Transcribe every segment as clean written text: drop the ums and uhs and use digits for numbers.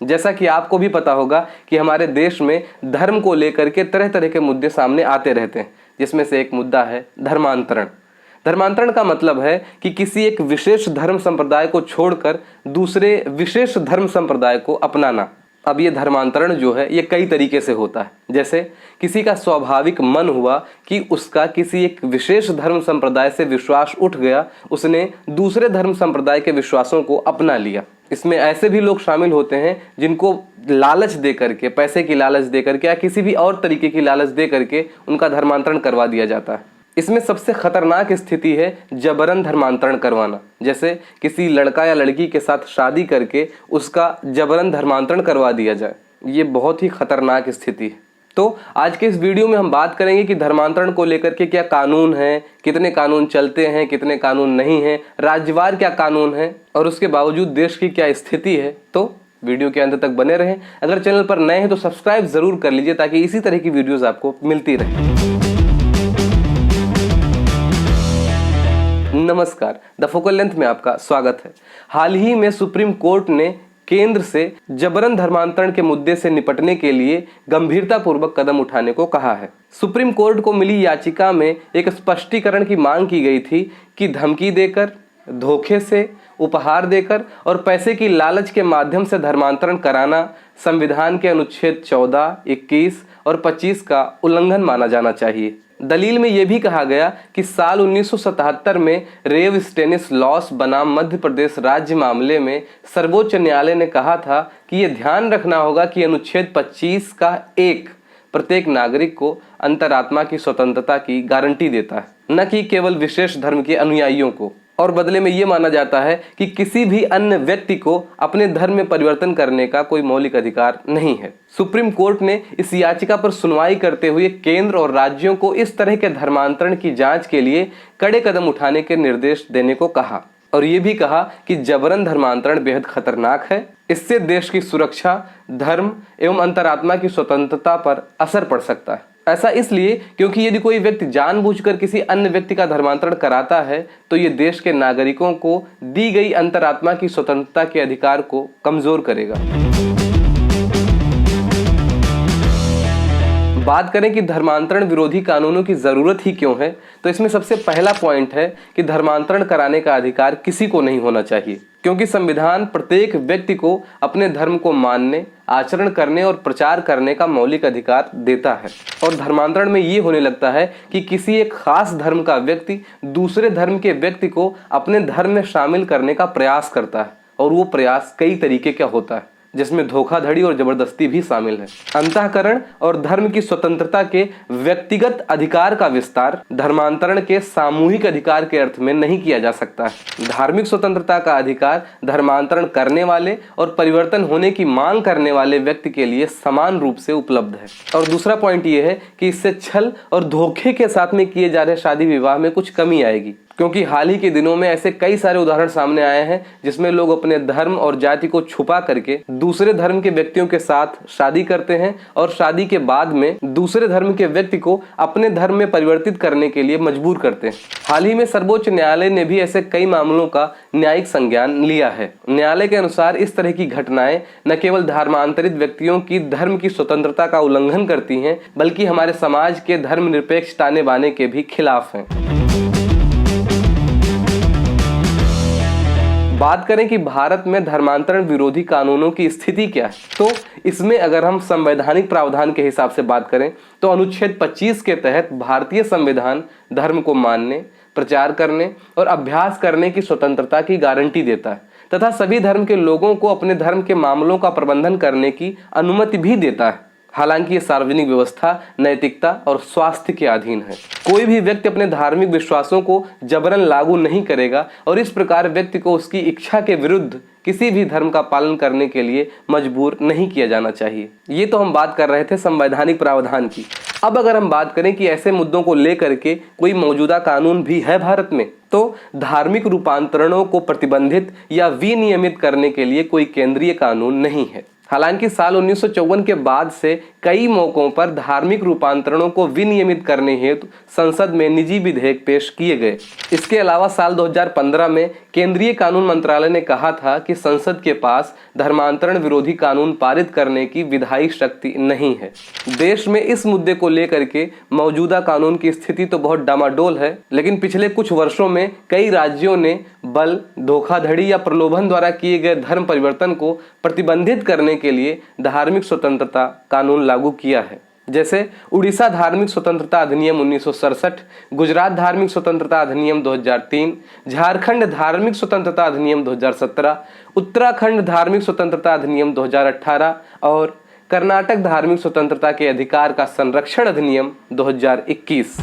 जैसा कि आपको भी पता होगा कि हमारे देश में धर्म को लेकर के तरह तरह के मुद्दे सामने आते रहते हैं, जिसमें से एक मुद्दा है धर्मांतरण। धर्मांतरण का मतलब है कि किसी एक विशेष धर्म संप्रदाय को छोड़कर दूसरे विशेष धर्म संप्रदाय को अपनाना। अब ये धर्मांतरण जो है ये कई तरीके से होता है। जैसे किसी का स्वाभाविक मन हुआ कि उसका किसी एक विशेष धर्म संप्रदाय से विश्वास उठ गया, उसने दूसरे धर्म संप्रदाय के विश्वासों को अपना लिया। इसमें ऐसे भी लोग शामिल होते हैं जिनको लालच दे करके, पैसे की लालच दे करके या किसी भी और तरीके की लालच दे करके उनका धर्मांतरण करवा दिया जाता है। इसमें सबसे खतरनाक स्थिति है जबरन धर्मांतरण करवाना। जैसे किसी लड़का या लड़की के साथ शादी करके उसका जबरन धर्मांतरण करवा दिया जाए, ये बहुत ही खतरनाक स्थिति है। तो आज के इस वीडियो में हम बात करेंगे कि धर्मांतरण को लेकर के क्या कानून है, कितने कानून चलते हैं, कितने कानून नहीं हैं, राज्यवार क्या कानून है और उसके बावजूद देश की क्या स्थिति है। तो वीडियो के अंत तक बने रहें। अगर चैनल पर नए हैं तो सब्सक्राइब जरूर कर लीजिए ताकि इसी तरह की वीडियोज आपको मिलती रहे। नमस्कार, द फोकल लेंथ में आपका स्वागत है। हाल ही में सुप्रीम कोर्ट ने केंद्र से जबरन धर्मांतरण के मुद्दे से निपटने के लिए गंभीरतापूर्वक कदम उठाने को कहा है। सुप्रीम कोर्ट को मिली याचिका में एक स्पष्टीकरण की मांग की गई थी कि धमकी देकर, धोखे से, उपहार देकर और पैसे की लालच के माध्यम से धर्मांतरण कराना संविधान के अनुच्छेद 14, 21 और 25 का उल्लंघन माना जाना चाहिए। दलील में यह भी कहा गया कि साल 1977 में रेव स्टेनिसलॉस बनाम मध्य प्रदेश राज्य मामले में सर्वोच्च न्यायालय ने कहा था कि यह ध्यान रखना होगा कि अनुच्छेद 25 का 1 प्रत्येक नागरिक को अंतरात्मा की स्वतंत्रता की गारंटी देता है, न कि केवल विशेष धर्म के अनुयायियों को। और बदले में ये माना जाता है कि किसी भी अन्य व्यक्ति को अपने धर्म में परिवर्तन करने का कोई मौलिक अधिकार नहीं है। सुप्रीम कोर्ट ने इस याचिका पर सुनवाई करते हुए केंद्र और राज्यों को इस तरह के धर्मांतरण की जांच के लिए कड़े कदम उठाने के निर्देश देने को कहा और ये भी कहा कि जबरन धर्मांतरण बेहद खतरनाक है। इससे देश की सुरक्षा, धर्म एवं अंतरात्मा की स्वतंत्रता पर असर पड़ सकता है। ऐसा इसलिए क्योंकि यदि कोई व्यक्ति जानबूझकर किसी अन्य व्यक्ति का धर्मांतरण कराता है तो ये देश के नागरिकों को दी गई अंतरात्मा की स्वतंत्रता के अधिकार को कमजोर करेगा। बात करें कि धर्मांतरण विरोधी कानूनों की जरूरत ही क्यों है, तो इसमें सबसे पहला पॉइंट है कि धर्मांतरण कराने का अधिकार किसी को नहीं होना चाहिए, क्योंकि संविधान प्रत्येक व्यक्ति को अपने धर्म को मानने, आचरण करने और प्रचार करने का मौलिक अधिकार देता है। और धर्मांतरण में ये होने लगता है कि किसी एक खास धर्म का व्यक्ति दूसरे धर्म के व्यक्ति को अपने धर्म में शामिल करने का प्रयास करता है और वो प्रयास कई तरीके का होता है, जिसमें धोखाधड़ी और जबरदस्ती भी शामिल है। अंतःकरण और धर्म की स्वतंत्रता के व्यक्तिगत अधिकार का विस्तार धर्मांतरण के सामूहिक अधिकार के अर्थ में नहीं किया जा सकता है। धार्मिक स्वतंत्रता का अधिकार धर्मांतरण करने वाले और परिवर्तन होने की मांग करने वाले व्यक्ति के लिए समान रूप से उपलब्ध है। और दूसरा पॉइंट ये है कि इससे छल और धोखे के साथ में किए जा रहे शादी विवाह में कुछ कमी आएगी, क्योंकि हाल ही के दिनों में ऐसे कई सारे उदाहरण सामने आए हैं जिसमें लोग अपने धर्म और जाति को छुपा करके दूसरे धर्म के व्यक्तियों के साथ शादी करते हैं और शादी के बाद में दूसरे धर्म के व्यक्ति को अपने धर्म में परिवर्तित करने के लिए मजबूर करते हैं। हाल ही में सर्वोच्च न्यायालय ने भी ऐसे कई मामलों का न्यायिक संज्ञान लिया है। न्यायालय के अनुसार इस तरह की घटनाएं न केवल धर्मांतरित व्यक्तियों की धर्म की स्वतंत्रता का उल्लंघन करती हैं, बल्कि हमारे समाज के धर्मनिरपेक्ष ताने बाने के भी खिलाफ हैं। बात करें कि भारत में धर्मांतरण विरोधी कानूनों की स्थिति क्या है, तो इसमें अगर हम संवैधानिक प्रावधान के हिसाब से बात करें तो अनुच्छेद 25 के तहत भारतीय संविधान धर्म को मानने, प्रचार करने और अभ्यास करने की स्वतंत्रता की गारंटी देता है तथा सभी धर्म के लोगों को अपने धर्म के मामलों का प्रबंधन करने की अनुमति भी देता है। हालांकि ये सार्वजनिक व्यवस्था, नैतिकता और स्वास्थ्य के अधीन है। कोई भी व्यक्ति अपने धार्मिक विश्वासों को जबरन लागू नहीं करेगा और इस प्रकार व्यक्ति को उसकी इच्छा के विरुद्ध किसी भी धर्म का पालन करने के लिए मजबूर नहीं किया जाना चाहिए। ये तो हम बात कर रहे थे संवैधानिक प्रावधान की। अब अगर हम बात करें कि ऐसे मुद्दों को लेकर के कोई मौजूदा कानून भी है भारत में, तो धार्मिक रूपांतरणों को प्रतिबंधित या विनियमित करने के लिए कोई केंद्रीय कानून नहीं है। हालांकि साल 1954 के बाद से कई मौकों पर धार्मिक रूपांतरणों को विनियमित करने हेतु संसद में निजी विधेयक पेश किए गए। इसके अलावा साल 2015 में केंद्रीय कानून मंत्रालय ने कहा था कि संसद के पास धर्मांतरण विरोधी कानून पारित करने की विधायी शक्ति नहीं है। देश में इस मुद्दे को लेकर के मौजूदा कानून की स्थिति तो बहुत डामाडोल है, लेकिन पिछले कुछ वर्षों में कई राज्यों ने बल, धोखाधड़ी या प्रलोभन द्वारा किए गए धर्म परिवर्तन को प्रतिबंधित करने के लिए धार्मिक स्वतंत्रता कानून लागू किया है। जैसे उड़ीसा धार्मिक स्वतंत्रता अधिनियम 1967, गुजरात धार्मिक स्वतंत्रता अधिनियम 2003, झारखंड धार्मिक स्वतंत्रता अधिनियम 2017, उत्तराखंड धार्मिक स्वतंत्रता अधिनियम 2018 और कर्नाटक धार्मिक स्वतंत्रता के अधिकार का संरक्षण अधिनियम 2021।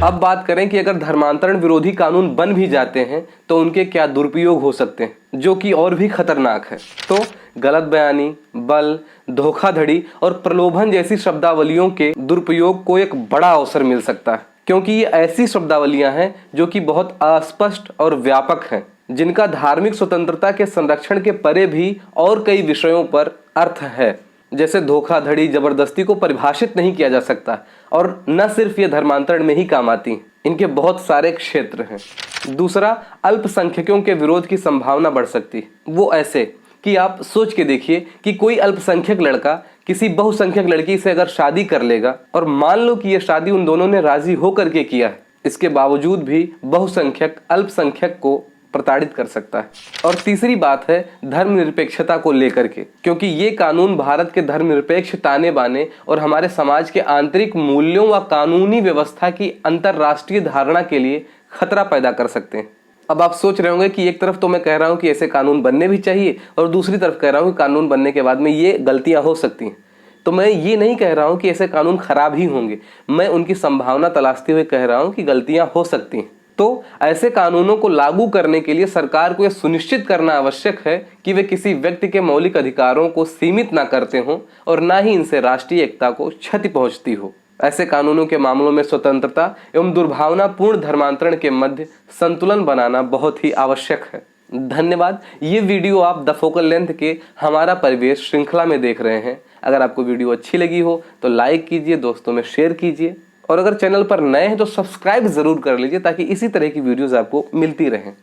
अब बात करें कि अगर धर्मांतरण विरोधी कानून बन भी जाते हैं तो उनके क्या दुरुपयोग हो सकते हैं, जो कि और भी खतरनाक है। तो गलत बयानी, बल, धोखाधड़ी और प्रलोभन जैसी शब्दावलियों के दुरुपयोग को एक बड़ा अवसर मिल सकता है, क्योंकि ये ऐसी शब्दावलियां हैं जो कि बहुत अस्पष्ट और व्यापक हैं, जिनका धार्मिक स्वतंत्रता के संरक्षण के परे भी और कई विषयों पर अर्थ है। जैसे धोखाधड़ी, जबरदस्ती को परिभाषित नहीं किया जा सकता और न सिर्फ ये धर्मांतरण में ही काम आती हैं, इनके बहुत सारे क्षेत्र हैं। दूसरा, अल्पसंख्यकों के विरोध की संभावना बढ़ सकती है। वो ऐसे कि आप सोच के देखिए कि कोई अल्पसंख्यक लड़का किसी बहुसंख्यक लड़की से अगर शादी कर लेगा और मान लो कि यह शादी उन दोनों ने राजी होकर के किया है, इसके बावजूद भी बहुसंख्यक अल्पसंख्यक को प्रताड़ित कर सकता है। और तीसरी बात है धर्मनिरपेक्षता को लेकर के, क्योंकि ये कानून भारत के धर्मनिरपेक्ष ताने बाने और हमारे समाज के आंतरिक मूल्यों व कानूनी व्यवस्था की अंतरराष्ट्रीय धारणा के लिए खतरा पैदा कर सकते हैं। अब आप सोच रहे होंगे कि एक तरफ तो मैं कह रहा हूं कि ऐसे कानून बनने भी चाहिए और दूसरी तरफ कह रहा हूं कि कानून बनने के बाद में ये गलतियां हो सकती हैं। तो मैं ये नहीं कह रहा हूं कि ऐसे कानून खराब ही होंगे, मैं उनकी संभावना तलाशते हुए कह रहा हूं कि गलतियां हो सकती हैं। तो ऐसे कानूनों को लागू करने के लिए सरकार को यह सुनिश्चित करना आवश्यक है कि वे किसी व्यक्ति के मौलिक अधिकारों को सीमित ना करते हों और ना ही इनसे राष्ट्रीय एकता को क्षति पहुंचती हो। ऐसे कानूनों के मामलों में स्वतंत्रता एवं दुर्भावनापूर्ण धर्मांतरण के मध्य संतुलन बनाना बहुत ही आवश्यक है। धन्यवाद। ये वीडियो आप द फोकल लेंथ के हमारा परिवेश श्रृंखला में देख रहे हैं। अगर आपको वीडियो अच्छी लगी हो तो लाइक कीजिए, दोस्तों में शेयर कीजिए और अगर चैनल पर नए हैं तो सब्सक्राइब जरूर कर लीजिए ताकि इसी तरह की वीडियोस आपको मिलती रहें।